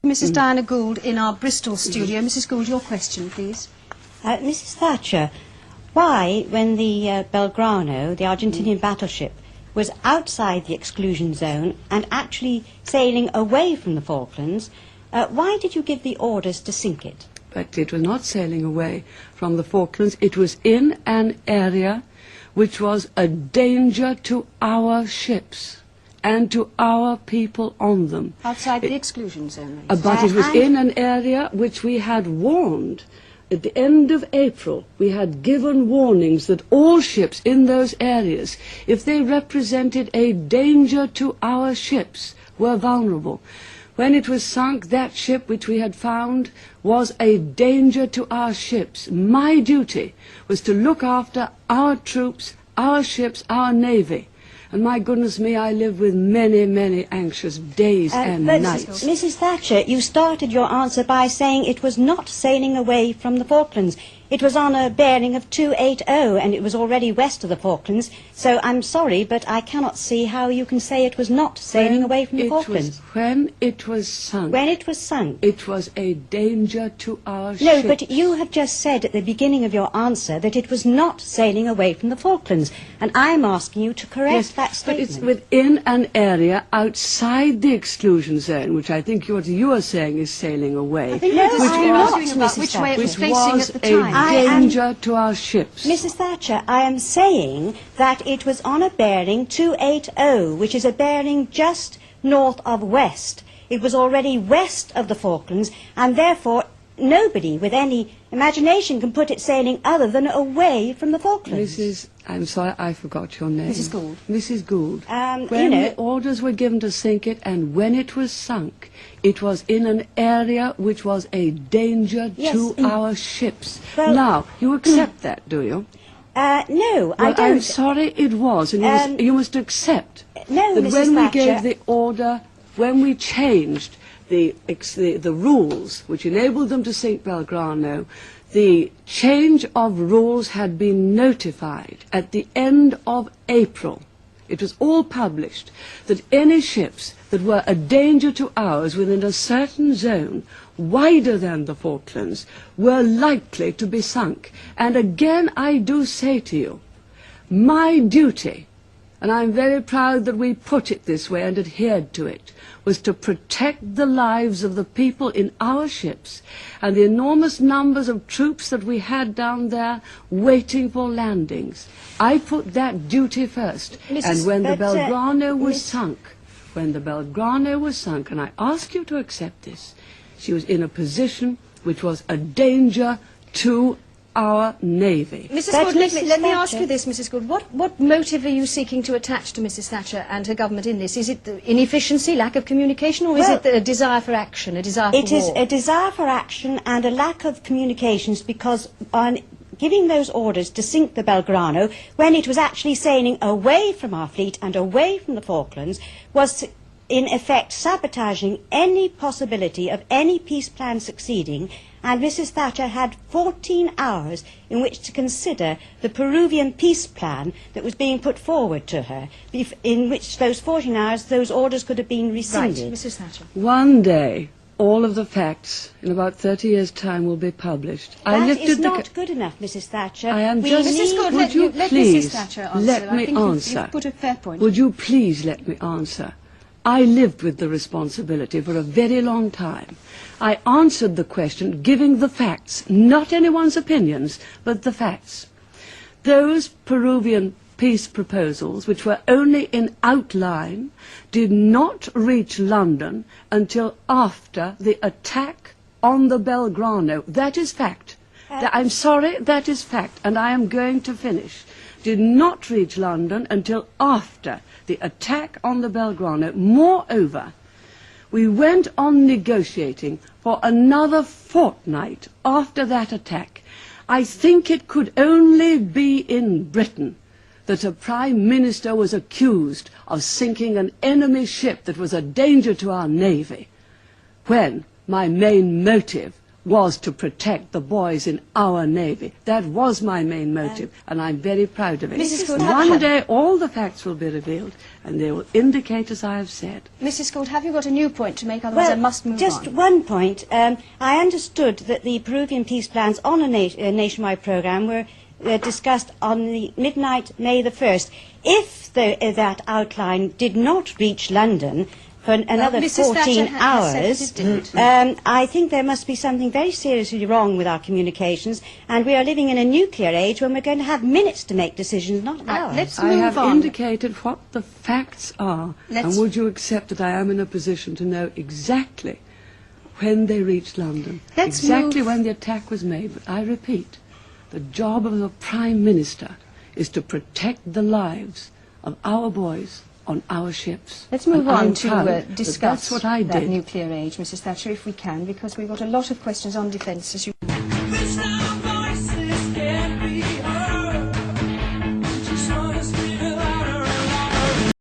Mrs. Diana Gould in our Bristol studio. Mrs. Gould, your question, please. Mrs. Thatcher, why, when the Belgrano, the Argentinian battleship, was outside the exclusion zone and actually sailing away from the Falklands, why did you give the orders to sink it? But it was not sailing away from the Falklands. It was in an area which was a danger to our ships and to our people on them. Outside the exclusion zone. But it was in an area which we had warned. At the end of April, we had given warnings that all ships in those areas, if they represented a danger to our ships, were vulnerable. When it was sunk, that ship which we had found was a danger to our ships. My duty was to look after our troops, our ships, our navy. And my goodness me, I lived with many, many anxious days and nights. Mrs. Thatcher, you started your answer by saying it was not sailing away from the Falklands. It was on a bearing of 280, and it was already west of the Falklands. So I'm sorry, but I cannot see how you can say it was not sailing away from the Falklands. When it was sunk. When it was sunk. It was a danger to our ships. No, but you have just said at the beginning of your answer that it was not sailing away from the Falklands. And I'm asking you to correct that statement. But it's within an area outside the exclusion zone, which I think what you are saying is sailing away. I think which way it was facing at the time. Danger to our ships. Mrs. Thatcher, I am saying that it was on a bearing 280, which is a bearing just north of west. It was already west of the Falklands, and therefore nobody with any imagination can put it sailing other than away from the Falklands. I'm sorry, I forgot your name. Mrs. Gould. Mrs. Gould. When the orders were given to sink it, and when it was sunk, it was in an area which was a danger to our ships. Well, now, you accept that, do you? No, I don't. I'm sorry it was, and you must accept that Mrs. when we Thatcher, gave the order, when we changed the rules which enabled them to sink Belgrano, the change of rules had been notified at the end of April. It was all published that any ships that were a danger to ours within a certain zone wider than the Falklands were likely to be sunk. And again I do say to you, my duty, and I'm very proud that we put it this way and adhered to it, was to protect the lives of the people in our ships and the enormous numbers of troops that we had down there waiting for landings. I put that duty first. And when the Belgrano was sunk, and I ask you to accept this, she was in a position which was a danger to our navy. Mrs. Gould, let me ask you this, Mrs. Gould. What motive are you seeking to attach to Mrs. Thatcher and her government in this? Is it inefficiency, lack of communication, or is it a desire for action, a desire for war? It is a desire for action and a lack of communications, because on giving those orders to sink the Belgrano, when it was actually sailing away from our fleet and away from the Falklands, was in effect sabotaging any possibility of any peace plan succeeding. And Mrs. Thatcher had 14 hours in which to consider the Peruvian peace plan that was being put forward to her, in which those 14 hours, those orders could have been rescinded. Right, Mrs. Thatcher. One day, all of the facts, in about 30 years' time, will be published. That is not good enough, Mrs. Thatcher. I am just... Mrs. Gould, would you let please Mrs. Thatcher answer. let me answer? You've put a fair point. Would you please let me answer? I lived with the responsibility for a very long time. I answered the question giving the facts, not anyone's opinions, but the facts. Those Peruvian peace proposals, which were only in outline, did not reach London until after the attack on the Belgrano. That is fact. I'm sorry, that is fact, and I am going to finish. Did not reach London until after the attack on the Belgrano. Moreover, we went on negotiating for another fortnight after that attack. I think it could only be in Britain that a Prime Minister was accused of sinking an enemy ship that was a danger to our navy, when my main motive was to protect the boys in our Navy. That was my main motive, and I'm very proud of it. Mrs. Gould, One day all the facts will be revealed, and they will indicate, as I have said. Mrs. Gould, have you got a new point to make? Otherwise I must move just on. one point. I understood that the Peruvian peace plans on a nationwide programme were discussed on the midnight May the 1st. If that outline did not reach London for another Mrs. 14 Thatcher hours, has said it didn't. I think there must be something very seriously wrong with our communications, and we are living in a nuclear age when we're going to have minutes to make decisions, not hours. Let's I move have on. indicated what the facts are, and would you accept that I am in a position to know exactly when they reached London, exactly when the attack was made? But I repeat, the job of the Prime Minister is to protect the lives of our boys on our ships. Let's move And I'm on to proud discuss that's what I that did. nuclear age, Mrs. Thatcher, if we can, because we've got a lot of questions on defence, as you